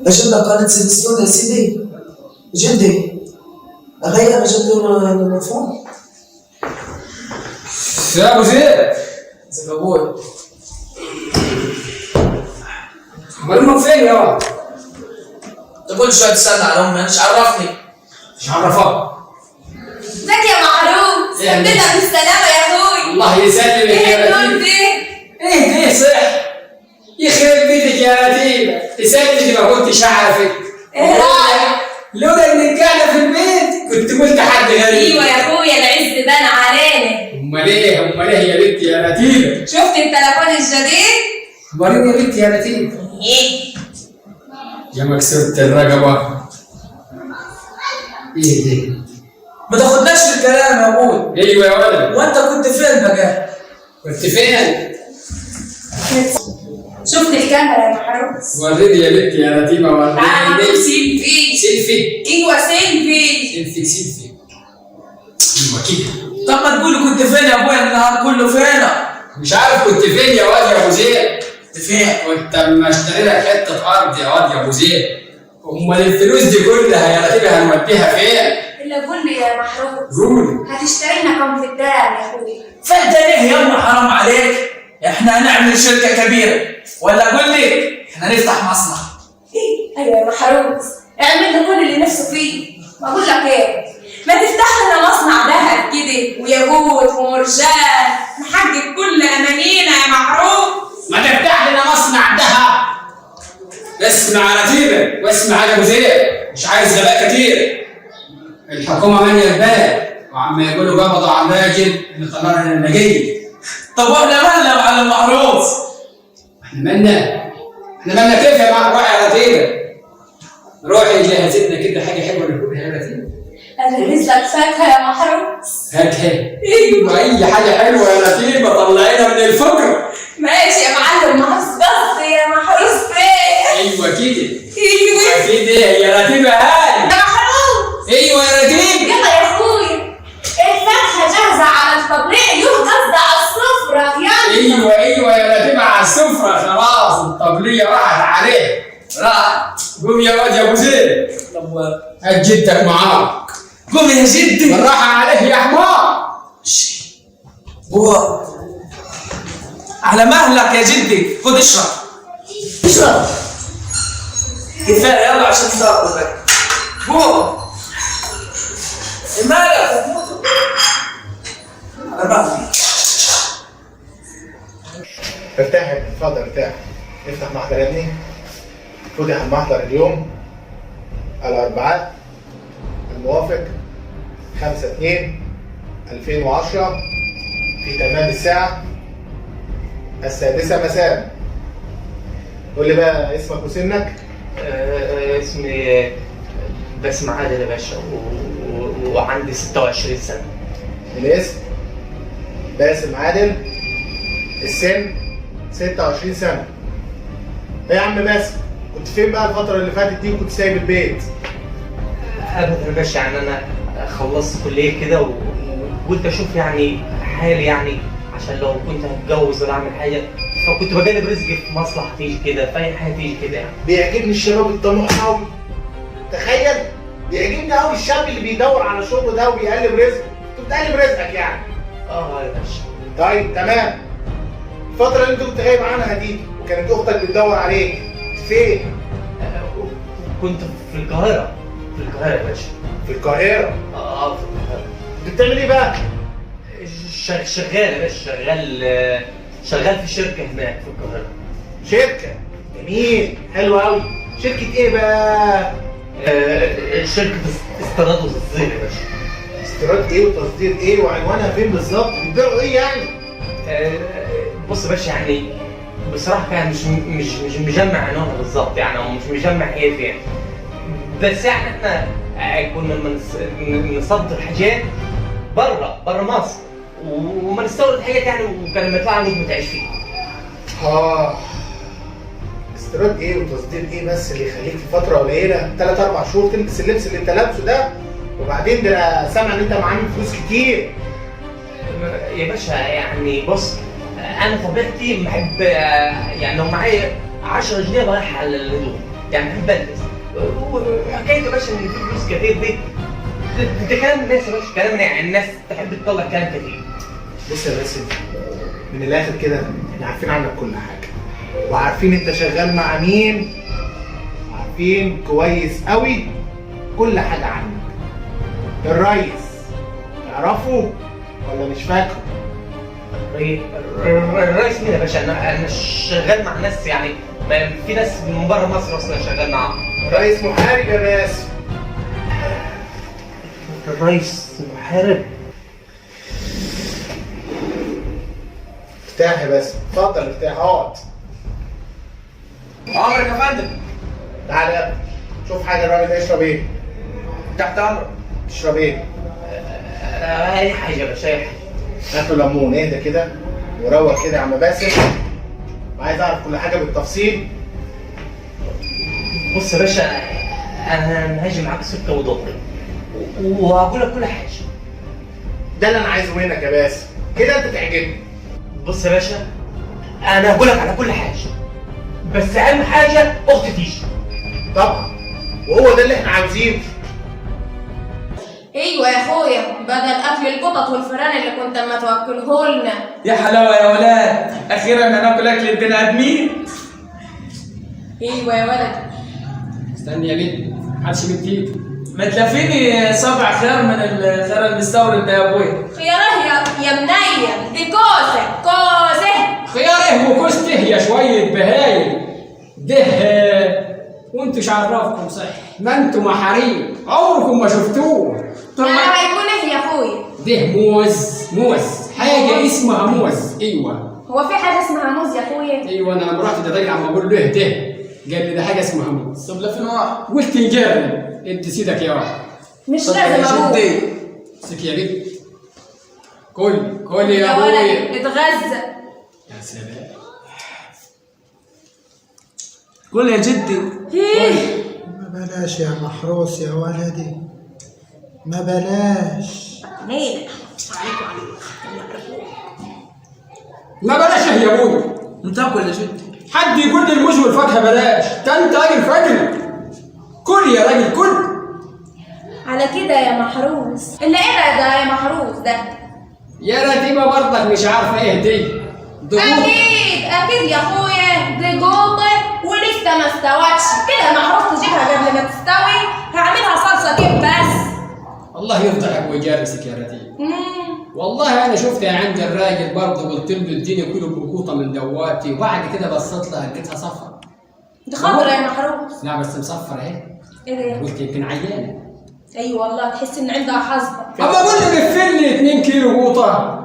اجيب لك قناة سيليسيون يا سيدي. جدي اغير اجيب له المفهوم. يا ابو زيد ازيك يا ابوي؟ امال فين يا ولد؟ تقول شوية تستنى على امي، مش عرفني. مش عرفك. ازيك يا معروف؟ الحمد لله بالسلامة يا اخوي. الله يسلمك يا النور لطيف. ده؟ ايه ده صح؟ يخرب بيتك يا لطيفة، تسلمك ما كنتش عارفك. ايه رايك؟ لولا انك قاعدة في البيت كنت قلت حد غريب. ايوه يا اخويا العز بان علينا. امال ايه يا بنتي يا لطيفة؟ شفت التليفون الجديد؟ وريني يا بنتي يا لطيفة. ايه؟ يا مكسورة الرقبة. ايه ده؟ ما تاخدناش في الكلام يا ابوي. ايوه يا ولد. وانت كنت فين بقى؟ كنت فين؟ شفت الكاميرا يا محروس؟ وريني يا بنتي يا لطيفة وريني. تعالى نعمل سيلفي. سيلفي. ايوه سيلفي. سيلفي. ايوه كده. طب ما تقولي كنت فين يا ابوي النهار كله؟ فينا مش عارف كنت فين يا واد يا ابو زيد. كنت فين؟ كنت اما اشتري لك حته ارض يا واد يا ابو زيد. امال الفلوس دي كلها يا لطيفه هنوديها فين؟ الا قول لي يا محروس، قول. هتشتري لنا كم في الدار يا اخوي؟ فانت ليه يا ام حرام عليك؟ احنا هنعمل شركه كبيره، ولا اقول لك احنا نفتح مصنع. ايوه يا محروس، اعمل له كل اللي نفسه فيه. بقول لك ايه، ما تفتح لنا مصنع ذهب كده وياقوت ومرجان نحقق كل امانينا يا محروس. ما تفتح لنا مصنع ذهب. اسمع يا لطيفه واسمع يا ابو زيد، مش عايز غباء كتير. الحكومه ماليه البلد وعم يقولوا قبضوا على الراجل اللي طلع لنا النجيه. طب واحنا مالنا على المحروس؟ احنا مالنا كيف يا روحي يا لطيفه؟ روحي جهز لنا كده حاجه حلوه ناكلها يا لطيفه. اجهز لك فاكهه يا محروس. فاكهه؟ ايوه اي حاجه حلوه يا لطيفه طلعينا من الفقر. ماشي يا معلم، محروس قصدي يا محروس فين؟ ايوه كده. ايوه كده يا لطيفه هاي. يا محروس. ايوه يا لطيفه. يلا يا اخويا، الفاكهه جاهزه على الطبلية، يوم قصدي على السفره. يلا. ايوه يا لطيفه على السفره. خلاص الطبليه راحت عليه. راح. قوم يا واد يا ابو زيد. طب هات جدك معاك. قوم يا جدي. بالراحه عليه يا حمار. هو على مهلك يا جدي، خد اشرب. اشرب كفايه يلا عشان تاكل بقى. قوم. مالك؟ على مهلك. ارتاح يا ابني، اتفضل ارتاح. افتح محضر يا ابني. فتح المحضر اليوم الأربعاء الموافق 5/2/2010 في تمام الساعة 6 مساء. قول لي بقى اسمك وسنك. اسمي باسم عادل يا باشا وعندي 26 سنة. الاسم باسم عادل، السن 26 سنة. ايه يا عم باسم، كنت فين بقى الفترة اللي فاتت دي وكنت سايب البيت؟ أبدا يا باشا، يعني أنا خلصت كلية كده وقلت أشوف يعني حالي، يعني عشان لو كنت هتجوز ولا أعمل حاجة، فكنت بجانب رزقي في مصلحة تيجي كده، في أي حاجة تيجي كده يعني. بيعجبني الشباب الطموح قوي. تخيل، بيعجبني قوي الشاب اللي بيدور على شغله ده وبيقلب رزقه. انت بتقلب رزقك يعني. يا باشا. طيب تمام. الفترة اللي انت كنت غايب عنها دي وكانت اختك بتدور عليك، فين؟ كنت في القاهرة. يا باشا. في القاهرة؟ في القاهرة. كنت بتعمل ايه بقى؟ شغال يا باشا، شغال في شركة هناك في القاهرة. شركة؟ جميل، حلو قوي. شركة ايه بقى؟ شركة استيراد وتصدير يا باشا. استيراد ايه وتصدير ايه وعنوانها فين بالظبط؟ بتبيعوا ايه يعني؟ بص يا باشا، يعني بصراحة يعني مش مجمع عنوانها بالظبط يعني، او مش مجمع هي فين. بس يعني احنا كنا نصدر حاجات بره مصر وما نستورد حاجات يعني، وكان لما يطلع نجم تعيش فيه. استيراد ايه وتصدير ايه بس اللي يخليك في فترة قليلة 3-4 شهور تلبس اللبس اللي انت لابسه ده؟ وبعدين ده انا سامع ان انت معامل فلوس كتير. يا باشا يعني بص، انا طبيعتي بحب يعني لو معايا 10 جنيه رايح على الهدوم. يعني بنبلس. وحكايه يا باشا ان في فلوس كتير دي ده كلام الناس يا باشا، كلام يعني الناس تحب تطلع كلام كتير. بص يا باسم، من الاخر كده احنا عارفين عنك كل حاجه، وعارفين انت شغال مع مين، عارفين كويس قوي كل حاجه عنك. الريس تعرفه ولا مش فاكره؟ الرئيس مين يا باشا؟ انا شغال مع ناس يعني في ناس من بره مصر اصلا شغال معاهم. الريس محارب يا باسم. الرئيس محارب؟ ارتاح يا باسم، اتفضل ارتاح اقعد. عمرك يا فندم. تعالى يا ابني شوف حاجه الراجل ده يشرب ايه؟ تحت امرك. تشرب ايه؟ اي حاجه يا باشا، اي حاجه. هات له ليمون، اهدى كده وروق كده يا عم باسم، وعايز اعرف كل حاجه بالتفصيل. بص يا باشا، انا هاجي معاك سكه وضبط وهقول لك كل حاجه. ده اللي انا عايزه منك يا باسم، كده انت تعجبني. بص يا باشا، انا هقول لك على كل حاجه، بس اهم حاجه اختي تيجي. طبعا، وهو ده اللي احنا عاوزينه. ايوه يا اخويا، بدل اكل القطط والفئران اللي كنت اما توكله لنا. يا حلاوه يا ولاد، اخيرا هناكل اكل البني ادمين. ايوه يا ولد. استني يا بنت، محدش يمد ايده. ما تلفيني صبع خيار من الخيار المستورد ده يا ابويا. خياره يا منيل، دي كوسه. خيار ايه وكوسته يا شويه بهايم ده، وانتوش عرفكم صح؟ ما انتوا محاريم عمركم ما شفتوه. طب هيكون ايه يا اخويا؟ ده موز حاجه اسمها موز. ايوه هو في حاجه اسمها موز يا اخويا؟ ايوه، انا لما رحت للراجل عم بقول له ايه ده، قال لي ده حاجه اسمها موز. طب لفين واحد. قلت نجرب، انت سيدك يا واحد. مش لازم اقول سك يا بنت، كل يا يا ابويا. ولد اتغذى. يا سلام، قول يا جدي. ما بلاش يا محروس يا ولدي، ما بلاش. هينا ما بلاش يا ابويا. نتاكل يا جدي. حد يقول لي الموز والفاكهه بلاش، ده انت راجل فجر. كل يا راجل كل. على كده يا محروس. اللي ايه ده يا محروس ده؟ يا رتيبه برضك مش عارفه ايه دي. اكيد يا اخويا، دي جوطه ولسه ما استوتش. كده يا محروس تجيبها قبل ما تستوي، هعملها صلصه كيف بس. الله يفضحك ويجارسك يا رتيب. والله انا شفتها عند الراجل برضه، قلت له اديني كيلو برقوطه من دواتي، وبعد كده بصيت لها لقيتها صفرا. دي خضرا يا محروس. لا بس مصفرة اهي. ايه ده؟ قلت يمكن عيانه. ايوه والله، تحس ان عندها حصبه. اما اقول له لفلي 2 كيلو قوطه.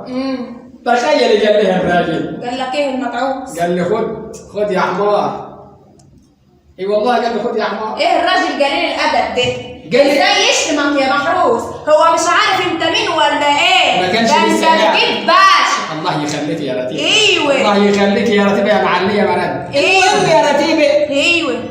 تخيل قال لي الراجل. قال لك ايه المتعوس؟ قال لي خد يا حمار. اي والله قال لي خد يا حمار. ايه الراجل قليل الادب ده؟ قال لي ازاي يشتمك يا محروس؟ هو مش عارف انت مين ولا ايه؟ ما كانش ده لسه انت يعرف. بتجيب باشا. الله يخليك يا رتيبه. ايوه الله يخليك يا رتيبه يا معليه مرد. ايوه يا رتيبه. ايوه.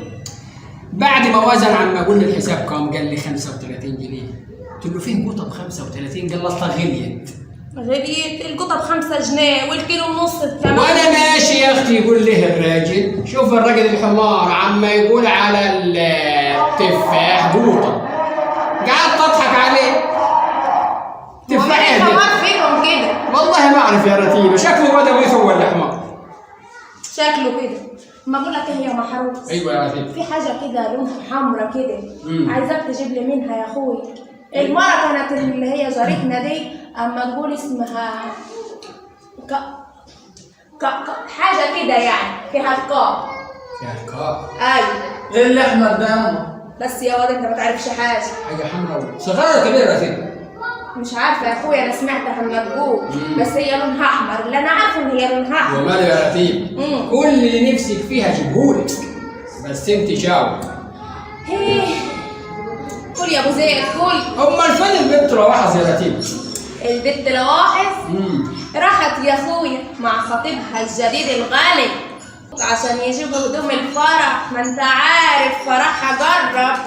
بعد ما وزن عم اقول لي الحساب كام، قال لي 35 جنيه. قلت له فين قوطه ب 35؟ قال لي اصلا غليت. غليت القطه ب5 جنيه والكيلو ونص بثمن. وانا ماشي يا اختي يقول ليه الراجل، شوف الراجل الحمار عما يقول على التفاح قوطه. قعدت اضحك عليه. تفاح ايه حمار فيهم كده؟ والله ما اعرف يا رتيبه، شكله بدوي هو ولا حمار. شكله كده. ما اقول لك ايه يا محروس؟ ايوه يا رتيبه. في حاجه كده لونها حمرا كده، عايزاك تجيب لي منها يا اخوي. المرة كانت اللي هي جارتنا دي اما تقول اسمها حاجة كده يعني فيها القاف. فيها القاف. ايوه. ايه اللي احمر ده يا أما؟ بس يا واد انت ما تعرفش حاجة. حاجه حمراء صغيره ولا كبيره يا رتيبه؟ مش عارفة يا اخويا، انا سمعتها اما تقول بس هي لونها احمر، اللي انا عارفه ان هي لونها احمر. وماله يا رتيبه؟ كل اللي نفسك فيها جيبهولك، بس انت جاوب. كل يا ابو زيد كل. امال فين البنت رواحه يا رتيبه؟ البنت لواحظ راحت يا اخويا مع خطيبها الجديد الغالي عشان يجيبوا هدوم الفرح، ما انت عارف فرحها جرب.